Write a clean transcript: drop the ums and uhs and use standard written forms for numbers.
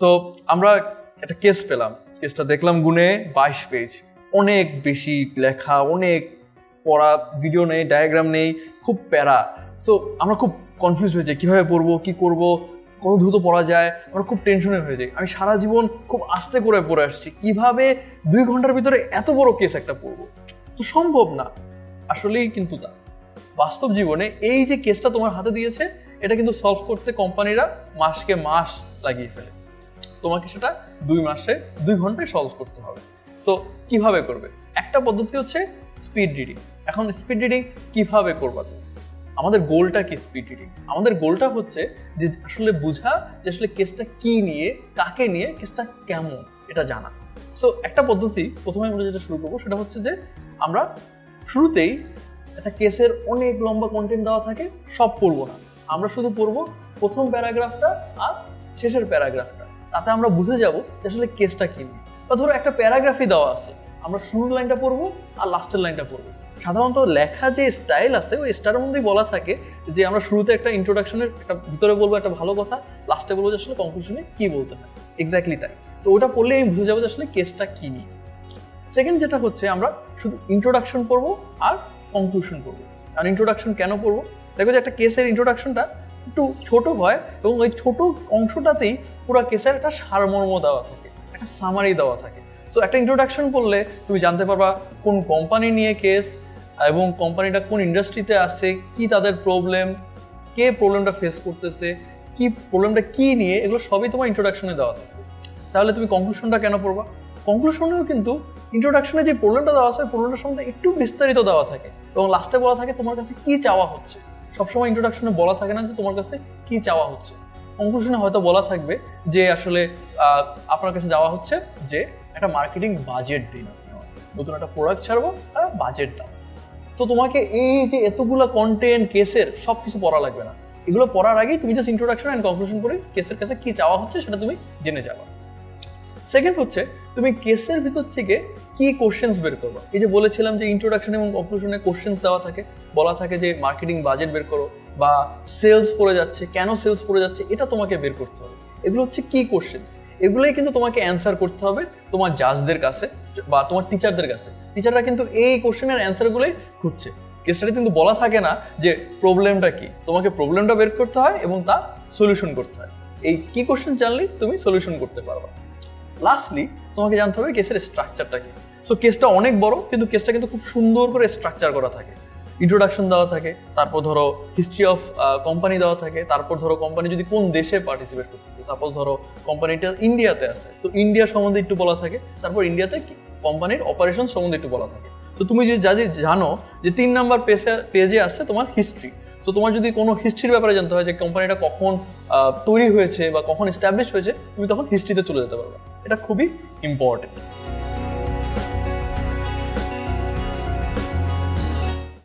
তো আমরা একটা কেস পেলাম, কেসটা দেখলাম গুনে 22 পেজ, অনেক বেশি লেখা, অনেক পড়া, ভিডিও নেই, ডায়াগ্রাম নেই, খুব প্যারা। সো আমরা খুব কনফিউজ হয়ে যাই কিভাবে পড়বো, কি করব, কত দ্রুত পড়া যায়, আমরা খুব টেনশনে হয়ে যাই। আমি সারা জীবন খুব আস্তে করে পড়ে আসছি, কিভাবে 2 ঘন্টার ভিতরে এত বড় কেস একটা পড়বো, তো সম্ভব না। আসলেই কিন্তু তা বাস্তব জীবনে এই যে কেসটা তোমার হাতে দিয়েছে, এটা কিন্তু সলভ করতে কোম্পানিরা মাসকে মাস লাগিয়ে ফেলে, তোমাকে সেটা 2 মাসে 2 ঘন্টায় সলভ করতে হবে। সো কিভাবে করবে? একটা পদ্ধতি হচ্ছে স্পিড রিডিং। এখন স্পিড রিডিং কিভাবে করবা তুমি? আমাদের গোলটা কি স্পিড রিডিং? আমাদের গোলটা হচ্ছে যে আসলে বোঝা যে আসলে কেসটা কি নিয়ে, কাকে নিয়ে, কেসটা কেমন, এটা জানা। সো একটা পদ্ধতি প্রথমে আমরা যেটা শুরু করবো সেটা হচ্ছে যে আমরা শুরুতেই একটা কেসের অনেক লম্বা কন্টেন্ট দেওয়া থাকে, সব পড়বো না, আমরা শুধু পড়বো প্রথম প্যারাগ্রাফটা আর শেষের প্যারাগ্রাফটা। তাতে আমরা বুঝে যাব যে আসলে কেসটা কি নিয়ে। বা ধরো একটা প্যারাগ্রাফই দেওয়া আছে, আমরা শুরুর লাইনটা পড়বো আর লাস্টের লাইনটা পড়বো। সাধারণত লেখা যে স্টাইল আছে ওই স্টাইলের মধ্যেই বলা থাকে যে আমরা শুরুতে একটা ইন্ট্রোডাকশনের একটা ভিতরে বলবো একটা ভালো কথা, লাস্টে বলবো যে আসলে কনক্লুশনে কি বলতে হয়। এক্স্যাক্টলি তাই। তো ওটা পড়লে আমি বুঝে যাবো যে আসলে কেসটা কি নিয়ে। সেকেন্ড যেটা হচ্ছে আমরা শুধু ইন্ট্রোডাকশন পড়বো আর কনক্লুশন পড়বো। আর ইন্ট্রোডাকশন কেন পড়বো? দেখো যে একটা কেসের ইন্ট্রোডাকশনটা একটু ছোট হয় এবং ওই ছোট অংশটাতেই পুরো কেসের একটা সারমর্ম দেওয়া থাকে, একটা সামারি দেওয়া থাকে। সো একটা ইন্ট্রোডাকশন পড়লে তুমি জানতে পারবা কোন কোম্পানি নিয়ে কেস এবং কোম্পানিটা কোন ইন্ডাস্ট্রিতে আছে, কি তাদের প্রবলেম, কে প্রবলেমটা ফেস করতেছে, কি প্রবলেমটা কি নিয়ে, এগুলো সবই তোমার ইন্ট্রোডাকশনে দেওয়া থাকে। তাহলে তুমি কনক্লুশনটা কেন পড়বা? কনক্লুশনেও কিন্তু ইন্ট্রোডাকশনে যে প্রবলেমটা দেওয়া আছে প্রবলেমটার সম্বন্ধে একটু বিস্তারিত দেওয়া থাকে এবং লাস্টে বলা থাকে তোমার কাছে কি চাওয়া হচ্ছে। সবসময় ইন্ট্রোডাকশনে বলা থাকে না যে তোমার কাছে কি চাওয়া হচ্ছে, কনক্লুশনে হয়তো বলা থাকবে যে আসলে আপনার কাছে যাওয়া হচ্ছে যে একটা মার্কেটিং বাজেট দিন, নতুন একটা প্রোডাক্ট ছাড়বো আর বাজেট দাও। তো তোমাকে এই যে এতগুলো কন্টেন্ট কেসের সবকিছু পড়া লাগবে না, এগুলো পড়ার আগেই তুমি জাস্ট ইন্ট্রোডাকশন এন্ড কনক্লুশন করে কেসের কাছে কি চাওয়া হচ্ছে সেটা তুমি জেনে যাবা। সেকেন্ড হচ্ছে তুমি কেসের ভিতর থেকে কি কোশ্চেন্স বের করবা। এই যে বলেছিলাম যে ইন্ট্রোডাকশন এবং কনক্লুশনে কোশ্চেন্স দেওয়া থাকে, বলা থাকে যে মার্কেটিং বাজেট বের করো বা সেলস পড়ে যাচ্ছে, কেন সেলস পড়ে যাচ্ছে এটা তোমাকে বের করতে হবে। এগুলো হচ্ছে কি কোশ্চেন্স, এগুলোই কিন্তু তোমাকে অ্যান্সার করতে হবে তোমার জাজদের কাছে বা তোমার টিচারদের কাছে। টিচাররা কিন্তু এই কোশ্চেনের অ্যান্সারগুলোই খুঁজছে। কেসটাতে কিন্তু বলা থাকে না যে প্রবলেমটা কি, তোমাকে প্রবলেমটা বের করতে হয় এবং তা সলিউশন করতে হয়। এই কি কোশ্চেন জানলেই তুমি সলিউশন করতে পারবা। লাস্টলি তোমাকে জানতে হবে কেসের স্ট্রাকচারটা কি। সো কেসটা অনেক বড় কিন্তু কেসটা কিন্তু খুব সুন্দর করে স্ট্রাকচার করা থাকে। ইন্ট্রোডাকশন দেওয়া থাকে, তারপর ধরো হিস্ট্রি অফ কোম্পানি দেওয়া থাকে, তারপর ধরো কোম্পানি যদি কোন দেশে পার্টিসিপেট করতেছে, সাপোজ ধরো কোম্পানিটা ইন্ডিয়াতে আছে তো ইন্ডিয়া সম্বন্ধে একটু বলা থাকে, তারপর ইন্ডিয়াতে কোম্পানির অপারেশন সম্বন্ধে একটু বলা থাকে। তো তুমি যদি জানো যে 3 নাম্বার পেজে আছে তোমার হিস্ট্রি, সো তোমার যদি কোনো হিস্ট্রির ব্যাপারে জানতে হয় যে কোম্পানিটা কখন তৈরি হয়েছে বা কখন এস্টাবলিশ হয়েছে, তুমি তখন হিস্ট্রিতে চলে যেতে পারবে। এটা খুবই ইম্পর্টেন্ট।